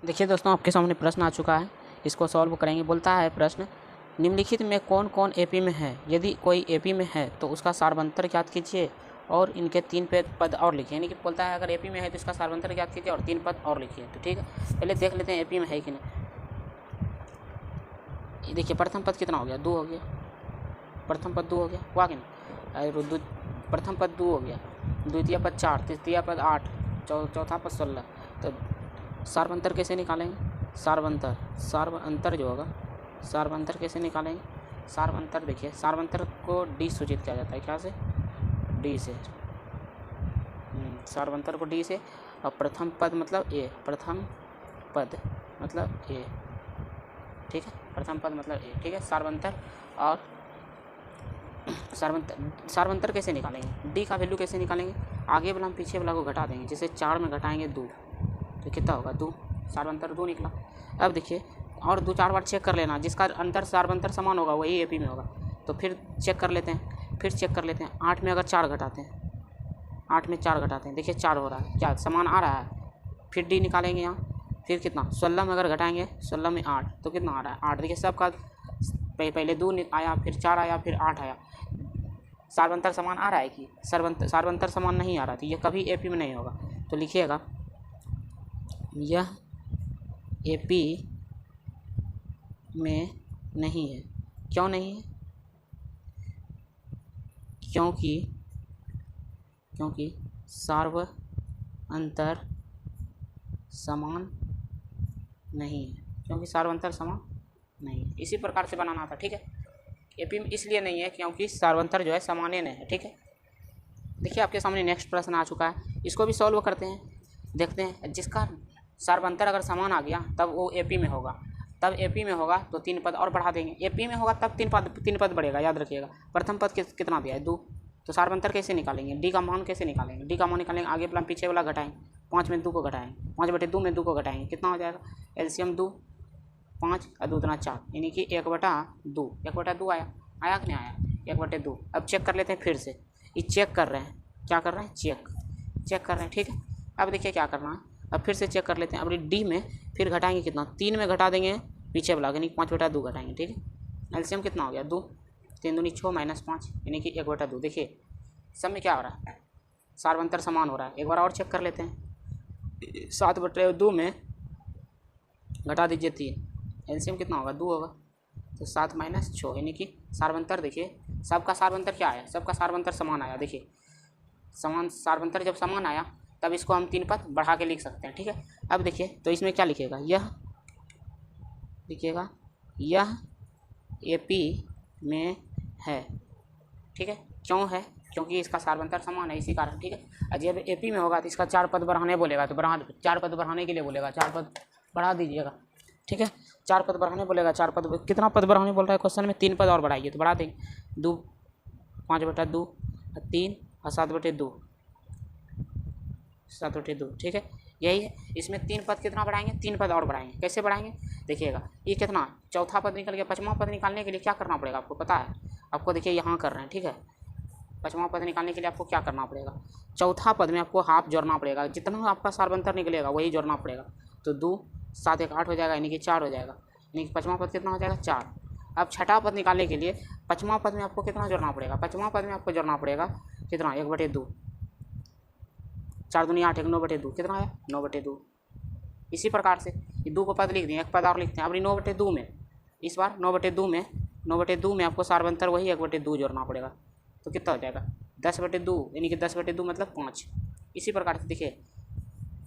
देखिए दोस्तों, आपके सामने प्रश्न आ चुका है, इसको सॉल्व करेंगे। बोलता है प्रश्न, निम्नलिखित में कौन कौन एपी में है? यदि कोई एपी में है तो उसका सारवंतर ज्ञात कीजिए और इनके 3 पद और लिखिए। यानी कि बोलता है अगर एपी में है तो इसका सारवंतर ज्ञात कीजिए और 3 पद और लिखिए। तो ठीक है, पहले देख लेते हैं एपी में है कि नहीं। देखिए प्रथम पद कितना हो गया? 2 हो गया। प्रथम पद 2 हो गया, हुआ कि नहीं? प्रथम पद 2 हो गया, द्वितीय पद 4, तृतीय पद 8, चौथा पद 16। तो सारवंतर कैसे निकालेंगे? सारवंतर जो होगा, सारवंतर कैसे निकालेंगे? सारवंतर देखिए, सारवंतर को डी सूचित किया जाता है। क्या से? डी से। सारवंतर को डी से। और प्रथम पद मतलब ए, प्रथम पद मतलब ए, ठीक है, प्रथम पद मतलब ए, ठीक है। सारवंतर और सारवंतर कैसे निकालेंगे? डी का वैल्यू कैसे निकालेंगे? आगे वाला हम पीछे वाला को घटा देंगे। जैसे 4 में घटाएंगे 2 तो कितना होगा? 2। सारवंतर 2 निकला। अब देखिए और 2-4 बार चेक कर लेना, जिसका अंतर सारवंतर समान होगा वही एपी में होगा। तो फिर चेक कर लेते हैं, 8 में अगर 4 घटाते हैं, 8 में 4 घटाते हैं, देखिए 4 हो रहा है, क्या समान आ रहा है? फिर डी निकालेंगे यहाँ, फिर कितना? 16 में अगर घटाएंगे, 16 में 8 तो कितना आ रहा है? 8। देखिए सबका पहले 2 आया, फिर 4 आया, फिर 8 आया। सारवंतर समान आ रहा है कि सारवंतर समान नहीं आ रहा, तो ये कभी एपी में नहीं होगा। तो लिखिएगा यह एपी में नहीं है। क्यों नहीं है? क्योंकि सारवंतर समान नहीं है। क्योंकि सारवंतर समान नहीं है। इसी प्रकार से बनाना था, ठीक है। एपी में इसलिए नहीं है क्योंकि सारवंतर जो है सामान्य नहीं है, ठीक है। देखिए आपके सामने नेक्स्ट प्रश्न आ चुका है, इसको भी सॉल्व करते हैं, देखते हैं। जिसका सारवंतर अगर समान आ गया तब वो एपी में होगा। तब एपी में होगा तो 3 पद और बढ़ा देंगे। एपी में होगा तब 3 पद बढ़ेगा, याद रखिएगा। प्रथम पद कितना दिया है? 2। तो सारवंतर कैसे निकालेंगे? डी का मान कैसे निकालेंगे? डी का मान निकालेंगे, आगे वाला पीछे वाला घटाएंगे। 5 में 2 को घटाएंगे, 5/2 में 2 को घटाएंगे, कितना हो जाएगा? एलसीएम 2, 5 और 2 दूना 4, यानी कि 1/2। 1/2 आया कि नहीं आया? 1/2। अब चेक कर लेते हैं फिर से। ये चेक कर रहे हैं, क्या कर रहे हैं? चेक कर रहे हैं, ठीक है। अब देखिए क्या करना है, अब फिर से चेक कर लेते हैं। अब डी में फिर घटाएंगे कितना? 3 में घटा देंगे पीछे वाला, यानी 5/2 घटाएंगे, ठीक है। एलसीएम कितना हो गया? 2, 3 दूनी 6 -5, यानी कि 1/2। देखिए सब में क्या हो रहा है? सारवंतर समान हो रहा है। एक बार और चेक कर लेते हैं। 7/2 में घटा दीजिए 3, एलसीएम कितना होगा? 2 होगा। तो 7 - 6, यानी कि सारवंतर देखिए सबका सारवंतर क्या आया? सबका सारवंतर समान आया। देखिए सारवंतर जब समान आया तब इसको हम 3 पद बढ़ा के लिख सकते हैं, ठीक है। अब देखिए तो इसमें क्या लिखिएगा? यह लिखिएगा यह एपी में है, ठीक है। क्यों है? क्योंकि इसका सारवंतर समान है, इसी कारण, ठीक है। और जब एपी में होगा तो इसका 4 पद बढ़ाने बोलेगा, तो 4 पद बढ़ाने के लिए बोलेगा, 4 पद बढ़ा दीजिएगा, ठीक है। 4 पद बढ़ाने बोलेगा, 4 पद कितना पद बढ़ाने बोल रहा है क्वेश्चन में? 3 पद और बढ़ाइए, तो बढ़ा देंगे। 2, 5/2, 3 और 7/2, 7/2, ठीक है। यही है। इसमें 3 पद कितना बढ़ाएंगे? 3 पद और बढ़ाएंगे। कैसे बढ़ाएंगे? देखिएगा ये कितना? चौथा पद निकल गया। 5वां पद निकालने के लिए क्या करना पड़ेगा आपको पता है? आपको देखिए यहाँ कर रहे हैं, ठीक है। 5वां पद निकालने के लिए आपको क्या करना पड़ेगा? चौथा पद में आपको हाफ जोड़ना पड़ेगा, जितना आपका सारवंतर निकलेगा वही जोड़ना पड़ेगा। तो 2, 7, 1, 8 हो जाएगा, यानी कि 4 हो जाएगा, यानी कि 5वां पद कितना हो जाएगा? 4। अब छठा पद निकालने के लिए 5वां पद में आपको कितना जोड़ना पड़ेगा? 5वां पद में आपको जोड़ना पड़ेगा कितना? 1/2, 4 दूनी 8, 9/2, कितना है? 9/2। इसी प्रकार से ये 2 को पद लिख दिए, एक पद और लिखते हैं। अब 9/2 में, इस बार 9/2 में आपको सारवंतर वही 1/2 जोड़ना पड़ेगा। तो कितना हो जाएगा? 10/2, यानी कि 10/2 मतलब 5। इसी प्रकार से देखिए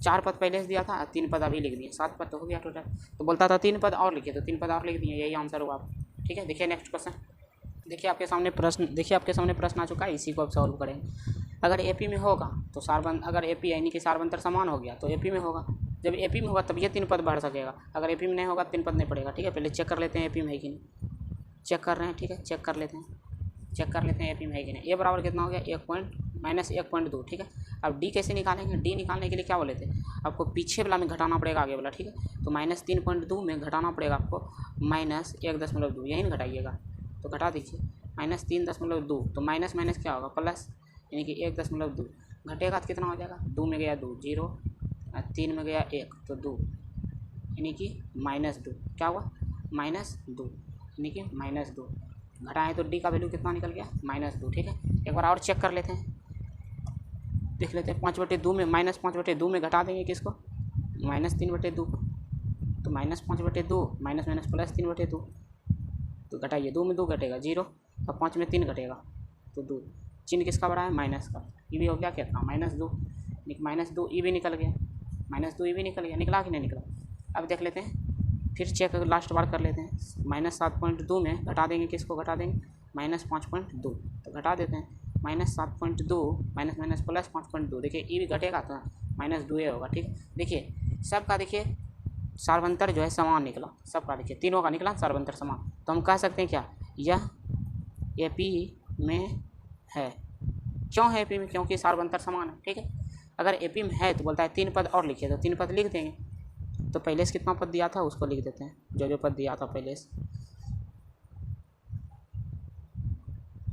4 पद पहले से दिया था, 3 पद अभी लिख दिए, 7 पद तो हो गया टोटल। तो बोलता था 3 पद और लिखिए, तो 3 पद और लिख दिए, यही आंसर हुआ, ठीक है। देखिए नेक्स्ट क्वेश्चन। देखिए आपके सामने प्रश्न आ चुका है, इसी को अब सॉल्व करेंगे। अगर एपी में होगा तो अगर एपी यानी कि सारवंतर समान हो गया तो एपी में होगा। जब एपी में होगा तब ये 3 पद बढ़ सकेगा। अगर एपी में नहीं होगा 3 पद नहीं पड़ेगा, ठीक है। पहले चेक कर लेते हैं एपी में है कि नहीं। चेक कर रहे हैं, ठीक है। चेक कर लेते हैं एपी में है कि नहीं। ए बराबर कितना हो गया? -1.2, ठीक है। अब डी कैसे निकालेंगे? डी निकालने के लिए क्या बोले थे आपको? पीछे वाला में घटाना पड़ेगा आगे वाला, ठीक है। तो -3.2 में घटाना पड़ेगा आपको -1.2, यही ना घटाइएगा, तो घटा दीजिए। -3.2, तो माइनस क्या होगा? प्लस, यानी कि 1.2 घटेगा तो कितना हो जाएगा? 2 में गया 2, 0, 3 में गया 1, तो 2, यानी कि -2। क्या हुआ? -2 यानी कि -2 घटाएं तो डी का वैल्यू कितना निकल गया? -2। ठीक है, एक बार और चेक कर लेते हैं, देख लेते हैं। 5/2 में -5/2 में घटा देंगे किसको? -3/2 को। तो -5/2 माइनस माइनस प्लस 3/2, तो घटाइए, 2 में 2 घटेगा 0 और 5 में 3 घटेगा तो 2। चिन्ह किसका बड़ा है? माइनस का। ये भी हो गया कितना? -2। -2 ये भी निकल गया, -2 ये भी निकल गया। निकला कि नहीं निकला? अब देख लेते हैं, फिर चेक लास्ट बार कर लेते हैं। -7.2 में घटा देंगे किसको? घटा देंगे -5.2, तो घटा देते हैं। -7.2 माइनस माइनस प्लस 5.2, देखिए ये भी घटेगा तो -2 ये होगा। ठीक, देखिए सबका देखिए सार्वंतर जो है समान निकला, सबका देखिए तीनों का निकला सार्वंतर समान। तो हम कह सकते हैं क्या? यह एपी में है। क्यों है एपी में? क्योंकि सार्वंतर समान है। ठीक है, अगर एपी में है तो बोलता है 3 पद और लिखिए, तो 3 पद लिख देंगे। तो पहले से कितना पद दिया था उसको लिख देते हैं, जो पद दिया था पहले से,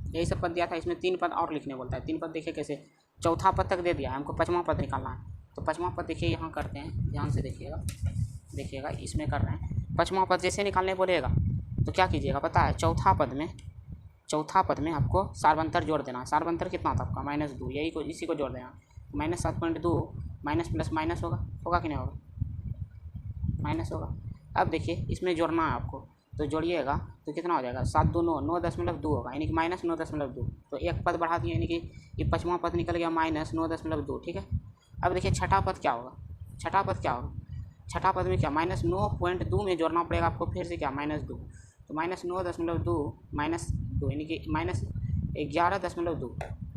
यही सब पद दिया था, इसमें 3 पद और लिखने बोलता है। 3 पद देखिए कैसे, चौथा पद तक दे दिया है हमको, 5वां पद निकालना है। तो 5वां पद देखिए यहाँ करते हैं, ध्यान से देखिएगा इसमें कर रहे हैं। 5वां पद जैसे निकालने बोलेगा तो क्या कीजिएगा पता है? चौथा पद में आपको सार्वंतर जोड़ देना है। सार्वंतर कितना था आपका? -2, यही को इसी को जोड़ देना। -7.2 माइनस प्लस माइनस होगा कि नहीं होगा? माइनस होगा। अब देखिए इसमें जोड़ना है आपको, तो जोड़िएगा तो कितना हो जाएगा? 7 2 9 9.2 होगा, यानी कि -9.2। तो एक पद बढ़ा दिए, यानी कि ये 5वां पद निकल गया -9.2। ठीक है, अब देखिए छठा पद क्या होगा? छठा पद में क्या? -9.2 में जोड़ना पड़ेगा आपको फिर से क्या? -2। तो -9.2 -2 यानी कि -11.2।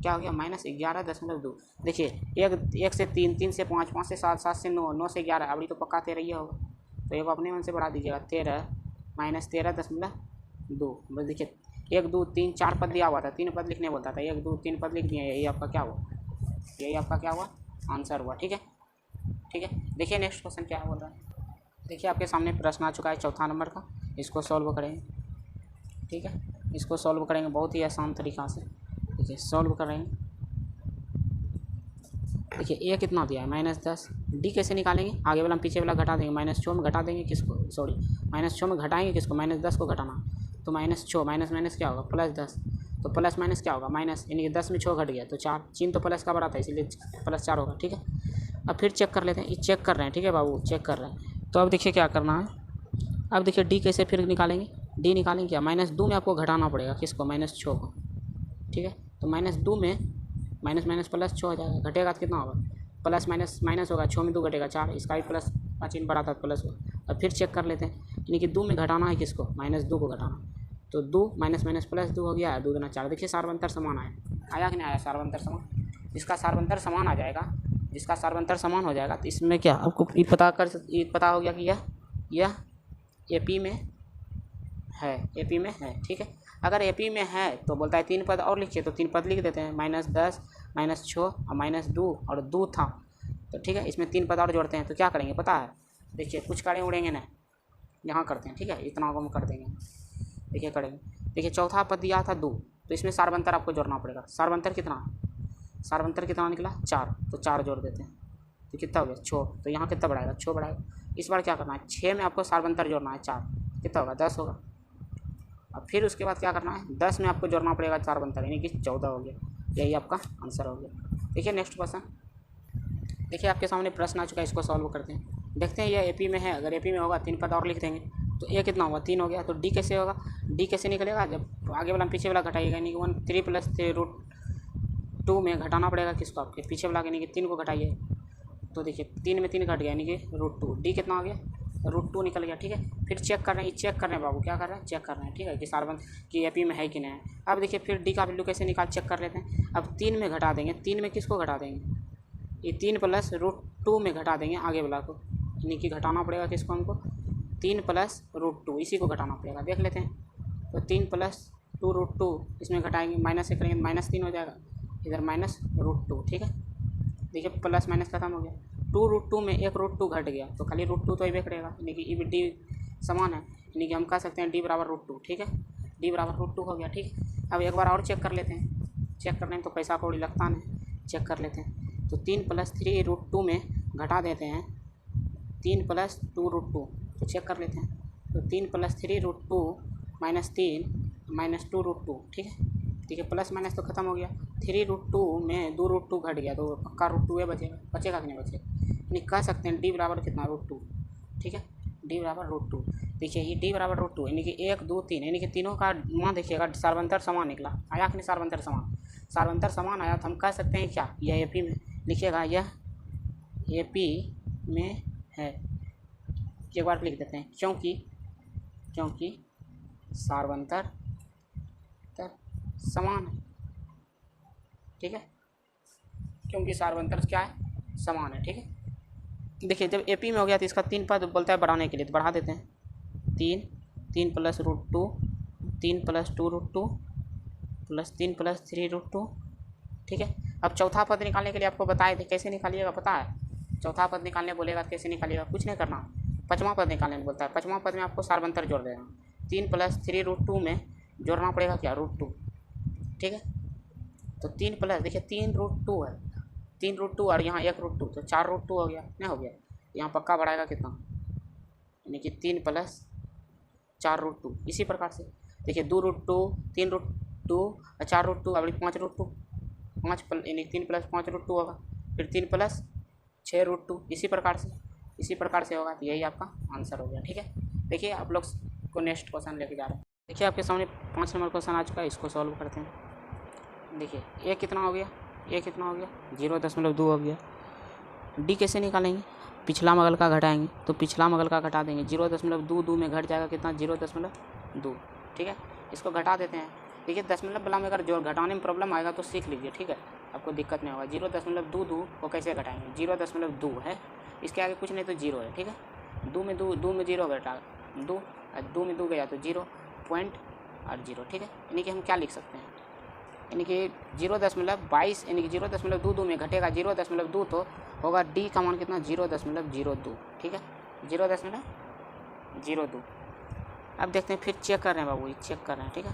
क्या हो गया? -11.2। देखिए 1 से 3, 3 से 5, 5 से 7, 7 से 9, 9 से 11, अभी तो पक्का 13 ही होगा। तो एक अपने मन से बढ़ा दीजिएगा, 13 -13.2। बस देखिए 1 2 3 4 पद दिया हुआ था, 3 पद लिखने बोलता था, 1 2 3 पद लिख दिए। यही आपका क्या हुआ? यही आपका क्या हुआ? आंसर हुआ। ठीक है, देखिए नेक्स्ट क्वेश्चन क्या बोल रहा है। देखिए आपके सामने प्रश्न आ चुका है 4 नंबर का, इसको सॉल्व करेंगे। ठीक है, इसको सॉल्व करेंगे बहुत ही आसान तरीक़ा से। देखिए सॉल्व करेंगे, देखिए ए कितना दिया है? -10। डी कैसे निकालेंगे? आगे वाला हम पीछे वाला घटा देंगे, -6 में घटा देंगे किसको? सॉरी, -6 में घटाएंगे किसको? -10 को घटाना। तो -6 माइनस माइनस क्या होगा? +10। तो प्लस माइनस क्या होगा? माइनस, यानी कि 10 में 6 घट गया तो 4। चिन्ह तो प्लस का बड़ा था इसीलिए +4 होगा। ठीक है, अब फिर चेक कर लेते हैं, ये चेक कर रहे हैं। ठीक है बाबू, चेक कर रहे हैं। तो अब देखिए क्या करना है। अब देखिए डी कैसे फिर निकालेंगे? डी निकालेंगे क्या? -2 में आपको घटाना पड़ेगा किसको? -6 को। ठीक है, तो -2 में माइनस माइनस प्लस 6 हो जाएगा, घटेगा तो कितना होगा? प्लस माइनस माइनस होगा, 6 में 2 घटेगा 4, इसका भी प्लस का चिन्ह बढ़ा था प्लस होगा। अब फिर चेक कर लेते हैं, यानी कि 2 में घटाना है किसको? -2 को घटाना। तो 2 माइनस माइनस प्लस 2 हो गया, 2 दूना 4। देखिए सार्वंतर समान आया कि नहीं आया? सार्वंतर समान। जिसका सार्वंतर समान आ जाएगा, जिसका सार्वंतर समान हो जाएगा, तो इसमें क्या आपको ये पता हो गया कि यह एपी में है, एपी में है। ठीक है, अगर एपी में है तो बोलता है 3 पद और लिखिए, तो 3 पद लिख देते हैं, -10 -6 और -2 और 2 था। तो ठीक है, इसमें 3 पद और जोड़ते हैं। तो क्या करेंगे पता है? देखिए कुछ काड़े उड़ेंगे ना, यहाँ करते हैं। ठीक है, इतना को हम कर देंगे, देखिए करेंगे। देखिए चौथा पद दिया था 2, तो इसमें सार्वंतर आपको जोड़ना पड़ेगा। सार्वंतर कितना निकला? 4। तो 4 जोड़ देते हैं, तो कितना हो गया? 6। तो यहाँ कितना बढ़ाएगा? 6 बढ़ाएगा। इस बार क्या करना है? 6 में आपको सार्वंतर जोड़ना है 4, कितना होगा? 10 होगा। अब फिर उसके बाद क्या करना है? 10 में आपको जोड़ना पड़ेगा सार्वंतर, यानी कि 14 हो गया। यही आपका आंसर हो गया। देखिए नेक्स्ट क्वेश्चन, देखिए आपके सामने प्रश्न आ चुका है, इसको सॉल्व करते हैं। देखते हैं ये एपी में है, अगर एपी में होगा 3 पद और लिख देंगे, तो ए कितना होगा? 3 हो गया। तो डी कैसे होगा? डी कैसे निकलेगा? जब आगे वाला पीछे वाला घटाइएगा, यानी कि 3 + 3√2 में घटाना पड़ेगा किसको? आपके पीछे वाला, यानी कि 3 को घटाइए। तो देखिए 3 में 3 घट गया, यानी कि √2। डी कितना हो गया? √2 निकल गया। ठीक है, फिर चेक कर रहे हैं बाबू, क्या कर रहे हैं? चेक कर रहे हैं। ठीक है, कि सार्वंतर की एपी में है कि नहीं है। अब देखिए फिर डी का वैल्यू कैसे चेक कर लेते हैं। अब 3 में घटा देंगे, 3 में किसको घटा देंगे? ये 3 + √2 में घटा देंगे आगे वाला को, यानी कि घटाना पड़ेगा किसको हमको? 3 + √2, इसी को घटाना पड़ेगा। देख लेते हैं, तो 3 + 2√2 इसमें घटाएंगे, माइनस से करेंगे, -3 हो जाएगा, इधर -√2। ठीक है, देखिए प्लस माइनस खत्म हो गया। 2√2 में 1√2 घट गया, तो खाली √2 तो ही करेगा, यानी कि ई डी समान है, यानी कि हम कह सकते हैं डी बराबर √2। ठीक है, डी बराबर √2 हो गया। ठीक है, अब एक बार और चेक कर लेते हैं। चेक करने में तो पैसा कौड़ी लगता नहीं, चेक कर लेते हैं। तो 3 + 3√2 में घटा देते हैं, 3 + 2√2, तो चेक कर लेते हैं। तो 3 + 3√2 -3 -2 √2, ठीक है। ठीक है, प्लस माइनस तो खत्म हो गया। 3√2 में 2√2 घट गया तो पक्का √2 बचेगा। बचेगा कि नहीं बचेगा? यानी कह सकते हैं D बराबर कितना, √2, ठीक है। D बराबर √2। देखिए ये D बराबर √2 यानी कि 1 2 3 यानी कि तीनों का मान देखिएगा सार्वंतर समान निकला। आया कि नहीं सार्वंतर समान? सार्वंतर समान आया तो हम कह सकते हैं क्या, यह AP में लिखिएगा, यह AP में है। एक बार लिख देते हैं, क्योंकि सार्वंतर समान है, ठीक है। क्योंकि सार्वंतर क्या है, समान है, ठीक है। देखिए जब AP में हो गया तो इसका 3 पद बोलता है बढ़ाने के लिए, तो बढ़ा देते हैं। 3 + √2 3 + 2√2 + 3 + 3√2, ठीक है। अब चौथा पद निकालने के लिए आपको बताए थे, कैसे निकालिएगा पता है? चौथा पद निकालने बोलेगा तो कैसे निकालिएगा? कुछ नहीं करना, पाँचवां पद निकालने बोलता है। पाँचवां पद में आपको सार्वंतर जोड़ देना। 3 + 3√2 में जोड़ना पड़ेगा क्या, √2, ठीक है। तो 3 देखिए 3√2 है, 3√2 और यहाँ 1√2 तो 4√2 हो गया, नहीं हो गया? यहाँ पक्का बढ़ाएगा कितना, यानी कि 3 + 4√2। इसी प्रकार से देखिए 2√2 3√2 और 4√2 अभी 5√2, 5 यानी 3 + 5√2 होगा, फिर 3 + 6√2। इसी प्रकार से होगा। तो यही आपका आंसर हो गया, ठीक है। देखिए आप लोग को नेक्स्ट क्वेश्चन लेके जा रहे हैं। देखिए आपके सामने 5 नंबर क्वेश्चन आ चुका है, इसको सॉल्व करते हैं। देखिए ए कितना हो गया, 0.2 हो गया। डी कैसे निकालेंगे? पिछला मगल का घटाएंगे, तो पिछला मगल का घटा देंगे। 0.22 में घट जाएगा कितना, 0.2, ठीक है। इसको घटा देते हैं। देखिए दशमलव वाला में अगर जो घटाने में प्रॉब्लम आएगा तो सीख लीजिए, ठीक है, आपको दिक्कत नहीं होगा। 0.22 को कैसे घटाएंगे? 0.2 है, इसके आगे कुछ नहीं तो 0 है, ठीक है। 2 में 0 घटा 2 में 2 गया तो 0.0, ठीक है। यानी कि हम क्या लिख सकते हैं, यानी कि 0.22 यानी कि 0.22 में घटेगा 0.2 तो होगा डी का मान कितना, 0.02, ठीक है, 0.02। अब देखते हैं, फिर चेक कर रहे हैं बाबू, चेक कर रहे हैं, ठीक है।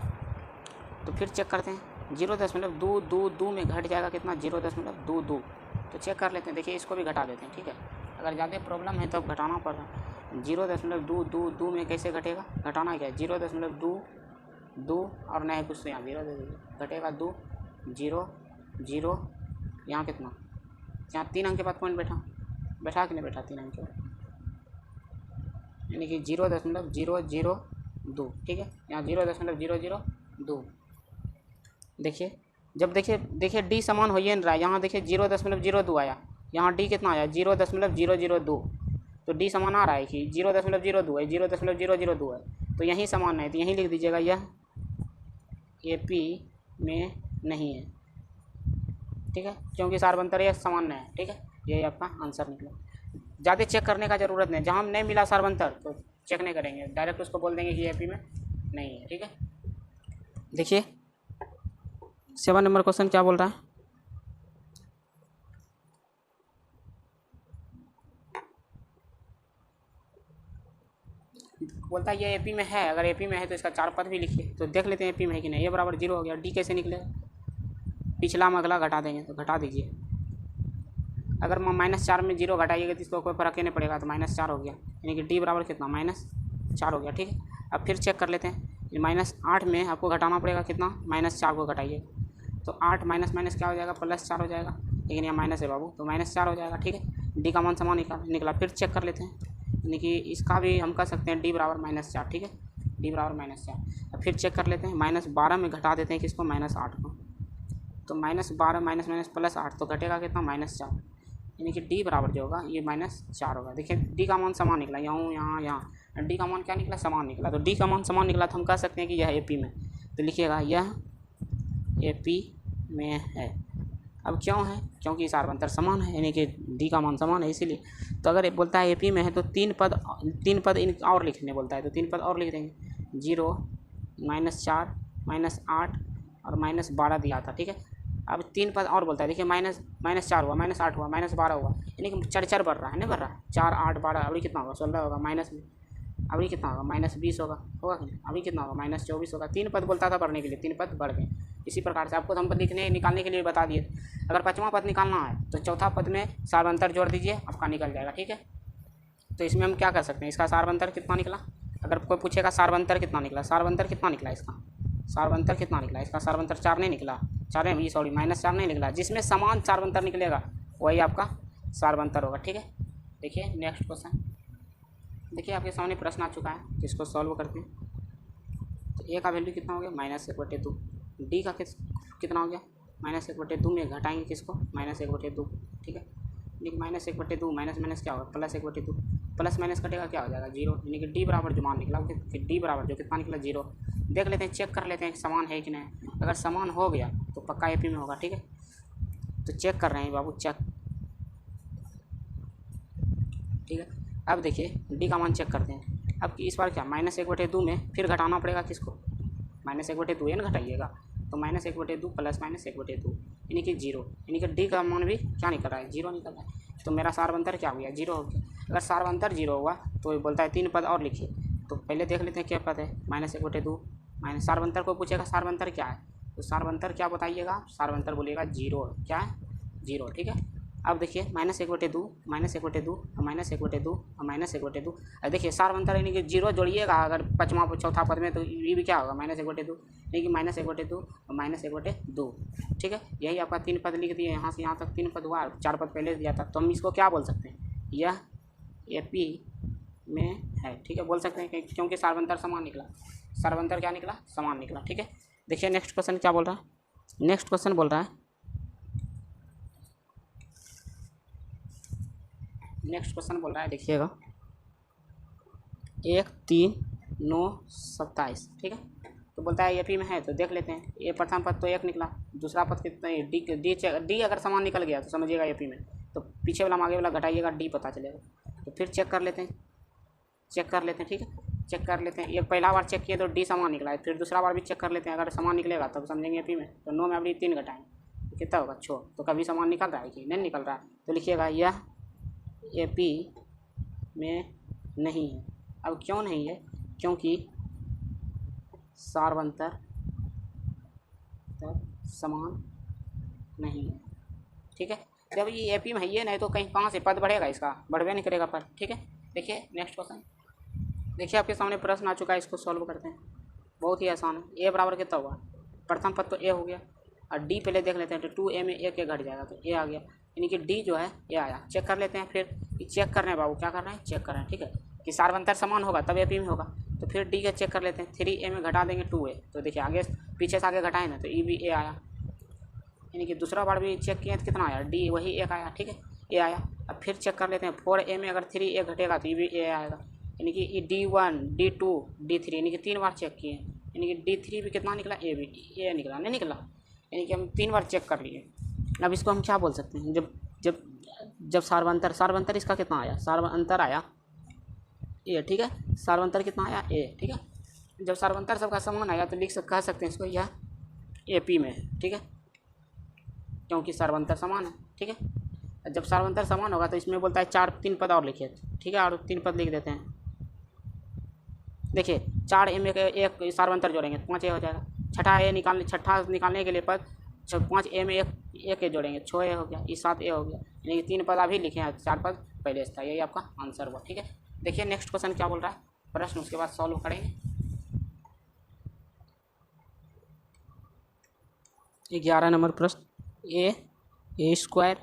तो फिर चेक करते हैं, 0.222 में घट जाएगा कितना, 0.22। तो चेक कर लेते हैं। देखिए इसको भी घटा देते हैं, ठीक है। अगर ज़्यादा प्रॉब्लम है तो घटाना पड़ रहा है। 0.222 में कैसे घटेगा, घटाना क्या है, 0.2 और नहीं कुछ तो यहाँ 0 दे दीजिए, घटेगा 2 0 0, यहाँ कितना, यहाँ 3 अंक के बाद पॉइंट बैठा कि नहीं बैठा, 3 अंक के बाद, यानी कि 0.002, ठीक है। यहाँ 0.002। देखिए जब देखिए डी समान हो ही नहीं रहा है। यहाँ देखिए 0.02 आया, यहाँ डी कितना आया, 0.002। तो डी समान आ रहा है कि 0.02 है, 0.002 है, तो यहीं समान है, तो यहीं लिख दीजिएगा, यह AP में नहीं है, ठीक है, क्योंकि सार्वंतर यह समान है, ठीक है। यही आपका आंसर निकला। ज़्यादा चेक करने का ज़रूरत नहीं, जहाँ नहीं मिला सार्वंतर तो चेक नहीं करेंगे, डायरेक्ट उसको बोल देंगे कि AP में नहीं है, ठीक है। देखिए 7 नंबर क्वेश्चन क्या बोल रहा है, बोलता है ये AP में है। अगर AP में है तो इसका 4 पद भी लिखिए, तो देख लेते हैं AP में है कि नहीं। ये बराबर 0 हो गया। डी कैसे निकलेगा, पिछला में अगला घटा देंगे, तो घटा दीजिए। अगर -4 में 0 घटाइएगा तो इसको कोई फर्क ही नहीं पड़ेगा, तो -4 हो गया, यानी कि डी बराबर कितना, -4 हो गया, ठीक है। अब फिर चेक कर लेते हैं, -8 में आपको घटाना पड़ेगा कितना, -4 को घटाइए, तो 8 माइनस क्या हो जाएगा, +4 हो जाएगा, लेकिन यहाँ माइनस है बाबू, तो -4 हो जाएगा, ठीक है। डी का मान समान निकला। फिर चेक कर लेते हैं, यानी कि इसका भी हम कह सकते हैं डी बराबर -4, ठीक है, डी बराबर -4। अब फिर चेक कर लेते हैं, -12 में घटा देते हैं किसको, -8 को, तो -12 माइनस +8 तो घटेगा कितना, -4, यानी कि डी बराबर जो होगा ये -4 होगा। देखिए डी का मान समान निकला, यहाँ डी का मान क्या निकला, समान निकला। तो डी का मान समान निकला तो हम कह सकते हैं कि यह AP में, तो लिखिएगा यह AP में है। अब क्यों है, क्योंकि सार्वंतर समान है, यानी कि डी का मान समान है, इसीलिए। तो अगर बोलता है AP में है तो 3 पद इन और लिखने बोलता है, तो 3 पद और लिख देंगे, 0 -4 -8 और -12 दिया था, ठीक है। अब 3 पद और बोलता है, देखिए -4 हुआ, -8 हुआ, -12 हुआ, यानी कि 4 बढ़ रहा है, नहीं बढ़ रहा है, 4 8 12, अभी कितना होगा, 16 होगा, माइनस में अभी कितना होगा, -20 होगा कि नहीं, अभी कितना होगा, -24 होगा। 3 पद बोलता था बढ़ने के लिए, 3 पद बढ़ गए। इसी प्रकार से आपको हम पद निकालने के लिए बता दिए। अगर 5वां पद निकालना है तो चौथा पद में सार्वंतर जोड़ दीजिए, आपका निकल जाएगा, ठीक है। तो इसमें हम क्या कर सकते हैं, इसका सार्वंतर कितना निकला, अगर कोई पूछेगा सार्वंतर कितना निकला, सार्वंतर कितना निकला इसका, सार्वंतर कितना निकला इसका, सार्वंतर 4 नहीं निकला, 4 नहीं, सॉरी -4 नहीं निकला, जिसमें समान सार्वंतर निकलेगा वही आपका सार्वंतर होगा। ठीक है, देखिए नेक्स्ट क्वेश्चन, देखिए आपके सामने प्रश्न आ चुका है, तो इसको सॉल्व करते हैं। तो ए का वैल्यू कितना हो गया -1/2, डी का कितना हो गया -1/2 में घटाएंगे किसको -1/2, ठीक है, लेकिन -1/2 माइनस क्या होगा +1/2, प्लस माइनस कटेगा क्या हो जाएगा 0, यानी कि डी बराबर जो मान निकला कि डी बराबर जो कितना निकला 0। देख लेते हैं, चेक कर लेते हैं कि समान है कि नहीं, अगर समान हो गया तो पक्का एपी में होगा। ठीक है, तो चेक कर रहे हैं बाबू, चेक, ठीक है। अब देखिए डी का मान चेक करते हैं। अब इस बार क्या -1/2 में फिर घटाना पड़ेगा किसको, -1/2 एन घटाइएगा, तो -1/2 प्लस -1/2 यानी कि 0, यानी कि डी का मान भी क्या निकल रहा है 0 निकल रहा है। तो मेरा सार्वंतर क्या हो गया 0 हो गया। अगर सार्वंतर 0 हुआ तो बोलता है 3 पद और लिखिए, तो पहले देख लेते हैं क्या पद है -1/2 माइनस, सार्वंतर को पूछेगा सार्वंतर क्या है, तो सार्वंतर क्या बताइएगा, सार्वंतर बोलिएगा 0, क्या है 0। ठीक है, अब देखिए -1/2 -1/2 -1/2 -1/2, देखिए सार्वंतर यानी कि 0 जोड़िएगा अगर पाँचवा चौथा पद में, तो ये भी क्या होगा -1/2, यानी कि -1/2 -1/2। ठीक है, यही आपका 3 पद लिख दिए, यहाँ से यहाँ तक 3 पद हुआ, 4 पद पहले दिया था, तो हम इसको क्या बोल सकते हैं, यह एपी में है। ठीक है, बोल सकते हैं क्योंकि सार्वंतर समान निकला, सार्वंतर क्या निकला समान निकला। ठीक है, देखिए नेक्स्ट क्वेश्चन क्या बोल रहा है, नेक्स्ट क्वेश्चन बोल रहा है, नेक्स्ट क्वेश्चन बोल रहा है देखिएगा 1 3 9 27। ठीक है, तो बोलता है एपी में है, तो देख लेते हैं। ये प्रथम पद तो 1 निकला, दूसरा पद कितना है डी अगर समान निकल गया तो समझिएगा एपी में, तो पीछे वाला आगे वाला घटाइएगा डी पता चलेगा। तो फिर चेक कर लेते हैं, चेक कर लेते हैं। ठीक है, चेक कर लेते हैं, ये पहला बार चेक किए तो डी समान निकला है, फिर दूसरा बार भी चेक कर लेते हैं, अगर समान निकलेगा तब समझेंगे एपी में। तो 9 में अभी 3 घटाएँ तो कितना होगा 6, तो कभी समान निकल रहा है कि नहीं निकल रहा है, तो लिखिएगा यह एपी में नहीं है। अब क्यों नहीं है, क्योंकि सार्वंतर समान नहीं है। ठीक है, जब ये एपी में है ये नहीं तो कहीं कहाँ से पद बढ़ेगा, इसका बढ़वे नहीं करेगा पद। ठीक है, देखिए नेक्स्ट क्वेश्चन, देखिए आपके सामने प्रश्न आ चुका है, इसको सॉल्व करते हैं, बहुत ही आसान है। ए बराबर कितना हुआ, प्रथम पद तो ए हो गया, और डी पहले देख लेते हैं, तो 2a में 1 घट जाएगा, तो ए आ गया, यानी कि डी जो है ये आया। चेक कर लेते हैं, फिर चेक कर रहे हैं बाबू, क्या कर रहे हैं चेक कर रहे हैं। ठीक है, कि सार्वंतर समान होगा तब एपी में होगा, तो फिर डी का चेक कर लेते हैं, 3a में घटा देंगे 2a, तो देखिए आगे पीछे से आगे घटाए ना तो ई भी ए आया, यानी कि दूसरा बार भी चेक किए तो कितना आया डी वही 1 आया। ठीक है, ए आया। अब फिर चेक कर लेते हैं 4a में अगर 3a घटेगा तो ये भी ए आएगा, यानी कि D1 D2 D3, यानी कि 3 बार चेक किए, यानी कि D3 भी कितना निकला ए भी ए निकला, नहीं निकला, यानी कि हम 3 बार चेक कर लिए। अब इसको हम क्या बोल सकते हैं, जब जब जब सार्वंतर इसका कितना आया, सार्वंतर आया ए। ठीक है, सार्वंतर कितना आया ए। ठीक है, जब सार्वंतर सबका समान आया तो कह सकते हैं इसको यह एपी में है। ठीक है, क्योंकि सार्वंतर समान है। ठीक है, जब सार्वंतर समान होगा तो इसमें बोलता है 3 पद और लिखिए। ठीक है, और 3 पद लिख देते हैं। देखिए 4a में एक सार्वंतर जोड़ेंगे 5a हो जाएगा, छठा निकालने के लिए पद 5a में एक जोड़ेंगे 6a हो गया, ये 7a हो गया, यानी कि 3 पद अभी लिखे हैं, 4 पद पहले से था, यही आपका आंसर हुआ। ठीक है, देखिए नेक्स्ट क्वेश्चन क्या बोल रहा है प्रश्न, उसके बाद सॉल्व करेंगे। 11 नंबर प्रश्न, ए स्क्वायर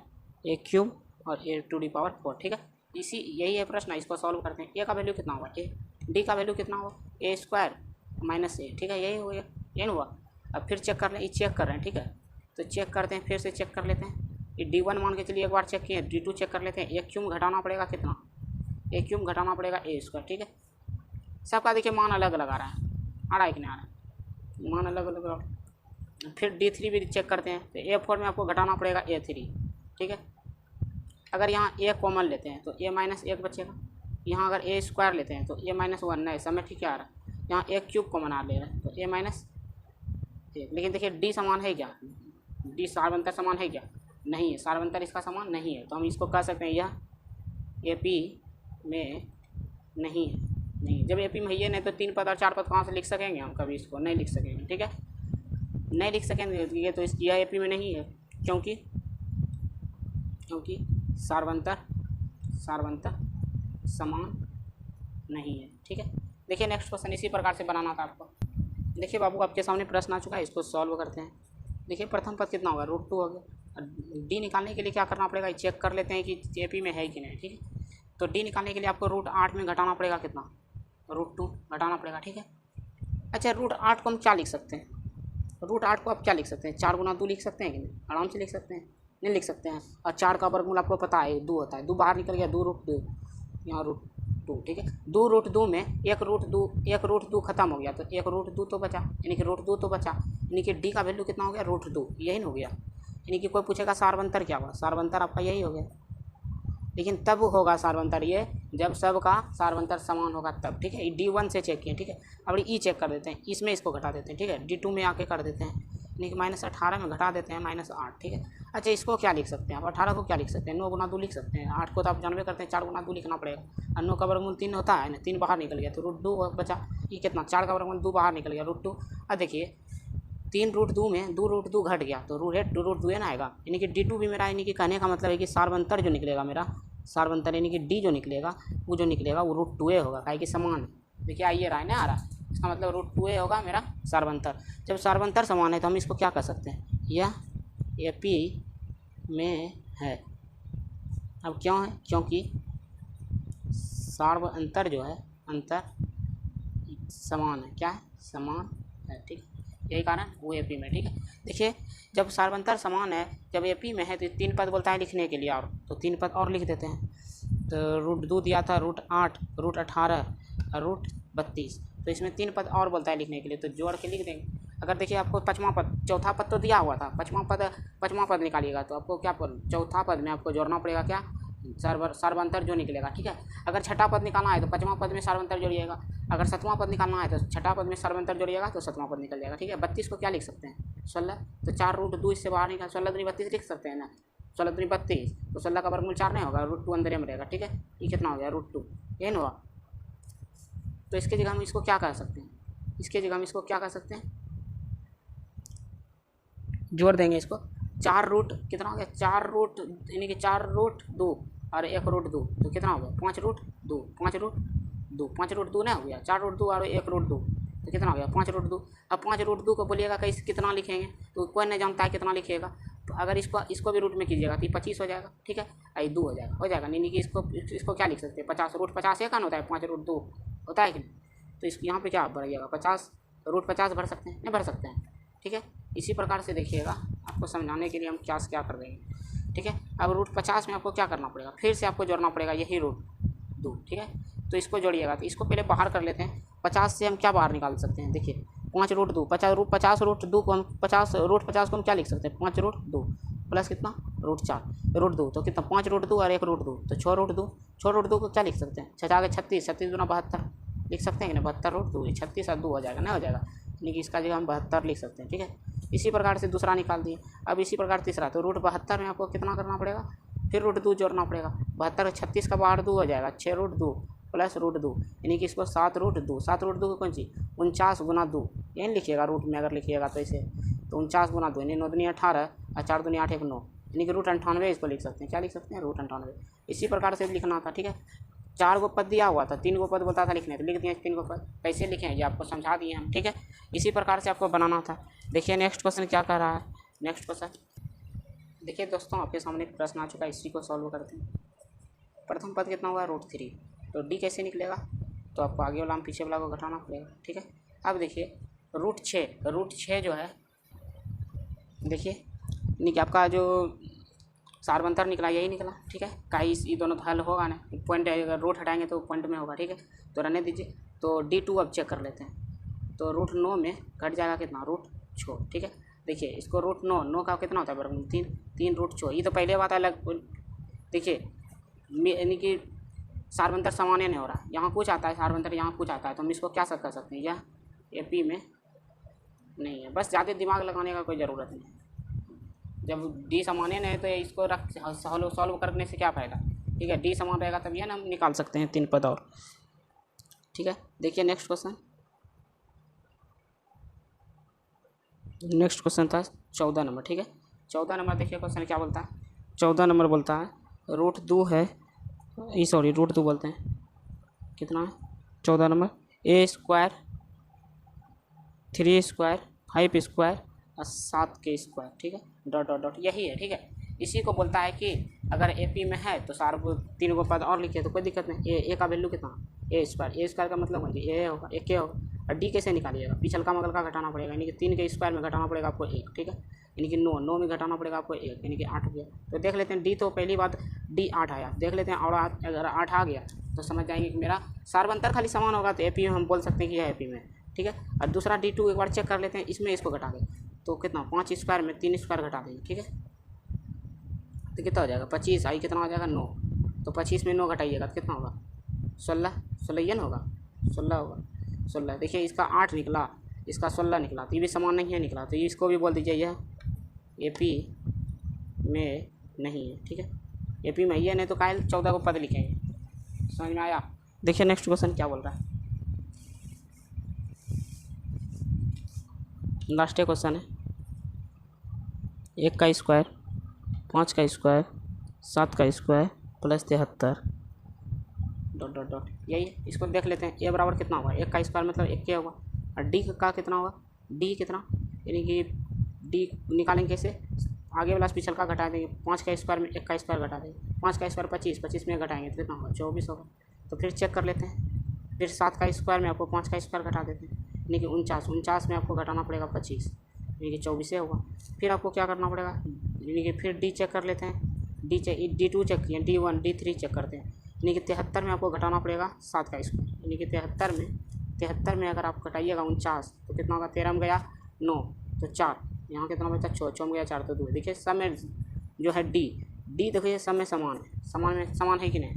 ए क्यूब और a⁴। ठीक है, यही है प्रश्न, इसको सॉल्व करते हैं। ए का वैल्यू कितना हुआ ए, डी का वैल्यू कितना हुआ a² -a। ठीक है, यही हो गया, यही हुआ। अब फिर चेक कर लें, ये चेक कर रहे हैं। ठीक है, तो चेक करते हैं, फिर से चेक कर लेते हैं। ये D1 मान के चलिए एक बार चेक किए, D2 चेक कर लेते हैं। ए क्यूब घटाना पड़ेगा कितना, ए क्यूब घटाना पड़ेगा a²। ठीक है, सबका देखिए मान अलग अलग आ रहा है कि नहीं आ रहा है, मान अलग अलग। फिर D3 भी चेक करते हैं, तो a4 में आपको घटाना पड़ेगा a3। ठीक है, अगर यहाँ a कॉमन लेते हैं तो a-1 बचेगा, यहाँ अगर a² लेते हैं तो a-1 नहीं, समय ठीक क्या आ रहा है, यहाँ a क्यूब कॉमन आ ले रहा है तो a-1। लेकिन देखिए डी समान है क्या, डी सार्वंतर समान है क्या, नहीं है, सार्वंतर इसका समान नहीं है, तो हम इसको कह सकते हैं यह एपी में नहीं है। नहीं, जब एपी में है नहीं तो 3 पद और 4 पद कहाँ से लिख सकेंगे, हम कभी इसको नहीं लिख सकेंगे। ठीक है, नहीं लिख सकेंगे, तो यह एपी में नहीं है, क्योंकि सार्वंतर समान नहीं है, ठीक है। देखिए नेक्स्ट क्वेश्चन इसी प्रकार से बनाना था आपको। देखिए बाबू आपके सामने प्रश्न आ चुका है, इसको सॉल्व करते हैं। देखिए प्रथम पद कितना होगा, √2 हो गया। डी निकालने के लिए क्या करना पड़ेगा, चेक कर लेते हैं कि एपी में है कि नहीं, ठीक है। तो डी निकालने के लिए आपको √8 में घटाना पड़ेगा कितना, √2 घटाना पड़ेगा, ठीक है। अच्छा √8 को हम क्या लिख सकते हैं, √8 को आप क्या लिख सकते हैं, 4 गुना 2 लिख सकते हैं कि नहीं, आराम से लिख सकते हैं, नहीं लिख सकते हैं। और 4 का वर्गमूल आपको पता है 2 होता है, 2 बाहर निकल गया, 2√2 यहाँ √2, ठीक है। 2√2 में एक √2 खत्म हो गया, तो एक √2 तो बचा, यानी कि √2 तो बचा, यानी कि डी का वैल्यू कितना हो गया, √2, यही न हो गया। यानी कि कोई पूछेगा सार्वंतर क्या हुआ, सार्वंतर आपका यही हो गया। लेकिन तब होगा सार्वंतर ये जब सब का सार्वंतर समान होगा तब, ठीक है। D1 से चेक किए, ठीक है। अब ई चेक कर देते हैं, इसमें इसको घटा देते हैं, ठीक है। D2 में आके कर देते हैं, यानी कि -18 में घटा देते हैं -8, ठीक है। अच्छा इसको क्या लिख सकते हैं, अब 18 को क्या लिख सकते हैं, 9 गुना 2 लिख सकते हैं। 8 को तो आप जानबे करते हैं 4 गुना 2 लिखना पड़ेगा, और 9 का वर्गमूल 3 होता है ना, 3 बाहर निकल गया तो √2 बचा। ये कितना, 4 का वर्गमूल 2 बाहर निकल गया, √2। अब देखिए 3√2 में 2√2 घट गया तो √2 ना आएगा, यानी कि D2 भी मेरा, यानी कि कहने का मतलब है कि सार्वंतर जो निकलेगा मेरा, सार्वंतर यानी कि डी जो निकलेगा वो √2 होगा, काहे कि समान। देखिए आइए रहा है ना आ रहा, इसका मतलब √2 होगा मेरा सार्वंतर। जब सार्वंतर समान है तो हम इसको क्या कर सकते हैं, यह एपी में है। अब क्यों है, क्योंकि सार्वंतर जो है अंतर समान है, क्या है, समान है, ठीक, यही कारण वो एपी में, ठीक है। देखिए जब सार्वंतर समान है, जब एपी में है तो 3 पद बोलता है लिखने के लिए, और तो 3 पद और लिख देते हैं। तो √2 दिया था, √8, √18 और √32, तो इसमें 3 पद और बोलता है लिखने के लिए, तो जोड़ के लिख देंगे। अगर देखिए आपको पाँचवां पद, चौथा पद तो दिया हुआ था, पाँचवां पद निकालिएगा तो आपको क्या चौथा पद में आपको जोड़ना पड़ेगा क्या, सार्वंतर जो निकलेगा, ठीक है। अगर छठा पद निकालना है तो पाँचवां पद में सार्वंतर जोड़िएगा, अगर सातवां पद निकालना है तो छठा पद में सार्वंतर जोड़िएगा तो सातवां पद निकल जाएगा, ठीक है। 32 को क्या लिख सकते हैं, 16, तो 4√2 इससे बाहर निकाल, 16 दूनी 32 लिख सकते हैं ना, 16 दूनी 32, तो 16 का वर्गमूल 4 नहीं होगा, √2 अंदर में रहेगा, ठीक है। ये कितना हो गया, √2, ये ना हुआ। तो इसके जगह हम इसको क्या कर सकते हैं, इसके जगह हम इसको क्या कर सकते हैं, जोड़ देंगे इसको, 4 कितना हो गया, 4 यानी कि 4√2 और 1√2 तो कितना हो गया, 5√2, 5√2 ना हो गया, 4√2 और 1√2 तो कितना हो गया, 5√2। अब 5√2 को बोलिएगा कैसे कितना लिखेंगे, तो कोई नहीं जानता है कितना लिखिएगा, तो अगर इसको भी रूट में कीजिएगा तो 25 हो जाएगा, ठीक है। आई 2 हो जाएगा, यानी कि इसको क्या लिख सकते हैं, 50, √50 एक होता है, 5√2 होता है कि नहीं, तो इस यहाँ पे क्या भरिएगा, 50, √50 भर सकते हैं, नहीं भर सकते हैं, ठीक है। इसी प्रकार से देखिएगा, आपको समझाने के लिए हम क्या कर देंगे, ठीक है। अब √50 में आपको क्या करना पड़ेगा, फिर से आपको जोड़ना पड़ेगा यही √2, ठीक है। तो इसको जोड़िएगा, तो इसको पहले बाहर कर लेते हैं। 50 से हम क्या बाहर निकाल सकते हैं, देखिए 5√2, 50√2 को हम 50 को हम क्या लिख सकते हैं, 5√2 प्लस कितना, √2 तो कितना, 5√2 और 1√2 तो 6√2 को क्या लिख सकते हैं, 6 आगे 36, 36 दूना 72 लिख सकते हैं कि ना, 72, 36 और 2 हो जाएगा, नहीं हो जाएगा, यानी कि इसका जगह हम 72 लिख सकते हैं, ठीक है। इसी प्रकार से दूसरा निकाल दिए। अब इसी प्रकार तीसरा, तो √72 में आपको कितना करना पड़ेगा, फिर √2 जोड़ना पड़ेगा, 72 36 का बाहर 2 हो जाएगा, 6√2 प्लस √2 यानी कि इसको 7√2 को कौन सी 49 गुना 2 यही लिखिएगा, रूट में अगर लिखिएगा तो इसे, तो 49 गुना 2 यानी 9 दूनी 18 और 4 दूनी 8 1 9, यानी कि √98 इसको लिख सकते हैं, क्या लिख सकते हैं, √98। इसी प्रकार से लिखना था, ठीक है। 4 गो पद दिया हुआ था, 3 गो पद बोलता था लिखने, तो लिख दिए 3 गो पद, कैसे लिखें ये आपको समझा दिए हम, ठीक है। इसी प्रकार से आपको बनाना था। देखिए नेक्स्ट क्वेश्चन क्या कह रहा है, नेक्स्ट क्वेश्चन देखिए दोस्तों, आपके सामने प्रश्न आ चुका है, इसी को सॉल्व करते हैं। प्रथम पद कितना होगा, √3, तो डी कैसे निकलेगा, तो आपको आगे वाला हम पीछे वाला को घटाना पड़ेगा, ठीक है। अब देखिए √6 जो है, देखिए यानी कि आपका जो सार्वंतर निकला यही निकला, ठीक है। काई ये दोनों तो हल होगा ना, पॉइंट अगर रूट हटाएंगे तो पॉइंट में होगा, ठीक है। तो रहने दीजिए, तो D2 अब चेक कर लेते हैं, तो √9 में घट जाएगा कितना, √6, ठीक है। देखिए इसको √9 का कितना होता है वर्गमूल 3 √6, ये तो पहले बात अलग, देखिए यानी कि सार्वंतर सामान्य नहीं हो रहा, यहाँ कुछ आता है सार्वंतर, यहाँ कुछ आता है, तो हम इसको क्या कर सकते हैं, यह एपी में नहीं है, बस ज़्यादा दिमाग लगाने का कोई ज़रूरत नहीं। जब डी सामान्य नहीं है तो इसको रख सॉल्व करने से क्या फायदा, ठीक है। डी समान रहेगा तब यह ना हम निकाल सकते हैं 3 पद और, ठीक है। देखिए नेक्स्ट क्वेश्चन था 14 नंबर, ठीक है। 14 नंबर देखिए क्वेश्चन क्या बोलता है, 14 नंबर बोलता है √2 है, √2 बोलते हैं, कितना है 14 नंबर, ए स्क्वायर 3 स्क्वायर 5 स्क्वायर और 7 के स्क्वायर, ठीक है, डॉट डॉट डॉट, यही है, ठीक है। इसी को बोलता है कि अगर एपी में है तो सार तीन को पद और लिखे तो कोई दिक्कत नहीं। ए का वैल्यू कितना, ए स्क्वायर का मतलब ए होगा, एक के होगा, और डी कैसे निकालिएगा, पिछल का मगल का घटाना पड़ेगा, यानी कि 3 के स्क्वायर में घटाना पड़ेगा आपको 1, ठीक है, यानी कि 9 में घटाना पड़ेगा आपको 1, यानी कि 8 हो गया। तो देख लेते हैं डी, तो पहली बात डी 8 आया, देख लेते हैं, और अगर 8 आ गया तो समझ जाएंगे कि मेरा सार्वंतर खाली समान होगा, तो एपी में हम बोल सकते हैं कि यह एपी में, ठीक है। और दूसरा D2 एक बार चेक कर लेते हैं, इसमें इसको घटा दें तो कितना 5 स्क्वायर में 3 स्क्वायर घटा देंगे, ठीक है, तो कितना हो जाएगा 25, आई कितना हो जाएगा 9, तो 25 में 9 घटाइएगा तो कितना होगा 16 ही ना होगा, 16 होगा, 16। देखिए इसका 8 निकला, इसका 16 निकला, तो ये भी समान नहीं है निकला, तो इसको भी बोल दीजिए यह एपी में नहीं है, ठीक है, एपी में ये नहीं तो कायल 14 को पद लिखेंगे, समझ में आया। देखिए नेक्स्ट क्वेश्चन क्या बोल रहा है, लास्ट क्वेश्चन है, 1 का स्क्वायर 5 का स्क्वायर 7 का square plus 73 dot dot dot, यही है। इसको देख लेते हैं, ए बराबर कितना होगा, 1 का स्क्वायर मतलब 1 के होगा, और डी का कितना होगा, डी कितना, यानी कि डी निकालेंगे कैसे, आगे वाला पिछल का घटा देंगे, 5 का स्क्वायर में 1 का स्क्वायर घटा देंगे, 5 का स्क्वायर 25 में घटाएंगे तो कितना होगा 24 होगा। तो फिर चेक कर लेते हैं, फिर 7 का स्क्वायर में आपको 5 का स्क्वायर घटा देते हैं, यानी कि 49 में आपको घटाना पड़ेगा 25, यानी कि 24 होगा। फिर आपको क्या करना पड़ेगा, यानी कि फिर डी चेक कर लेते हैं, D2 चेक किए, D1 D3 चेक करते हैं, यानी कि 73 में आपको घटाना पड़ेगा 7 का स्क्वायर, यानी कि 73 में अगर आप घटाइएगा 49 तो कितना होगा, 13 में गया 9 तो 4, यहाँ कितना बचा 4 में गया 4 तो 2। देखिए सब में जो है डी देखिए सब में समान है, समान है कि नहीं,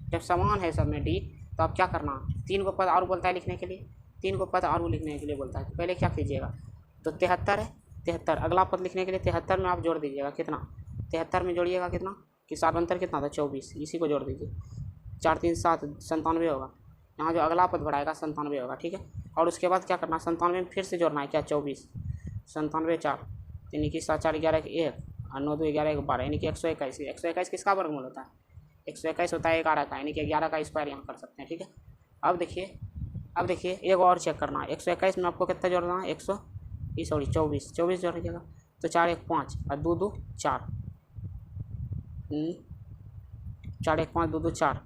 जब समान है सब में डी तो आप क्या करना, 3 को पद और बोलता है लिखने के लिए, 3 को पद और लिखने के लिए बोलता है, तो पहले क्या कीजिएगा, तो 73 है, 73 अगला पद लिखने के लिए 73 में आप जोड़ दीजिएगा कितना, 73 में जोड़िएगा कितना कि सार्वंतर कितना था 24, इसी को जोड़ दीजिए, 4 3 7 97 होगा, यहाँ जो अगला पद बढ़ाएगा 97 होगा, ठीक है। और उसके बाद क्या करना, 97 में फिर से जोड़ना है क्या 24, 97 4, यानी कि 7 4 11 1 और 9 2 11 1 12, यानी कि 121। 121 किसका वर्गमूल होता है, 121 होता है 11 का, यानी कि 11 का स्क्वायर यहाँ कर सकते हैं, ठीक है। अब देखिए एक और चेक करना है, 121 में आपको कितना जोड़ना है 24 जोड़िएगा, तो 4 1 5 और 2 2 4, 4 1 5 2 2 4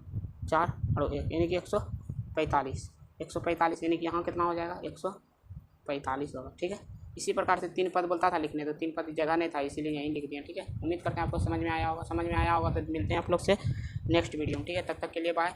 और 1, यानी कि 145 यानी कि यहाँ कितना हो जाएगा 145 होगा, ठीक है। इसी प्रकार से 3 पद बोलता था लिखने, तो 3 पद जगह नहीं था इसीलिए यहीं लिख दिया, ठीक है। उम्मीद करते हैं आपको समझ में आया होगा, तो मिलते हैं आप लोग से नेक्स्ट वीडियो में, ठीक है। तब तक के लिए बाय।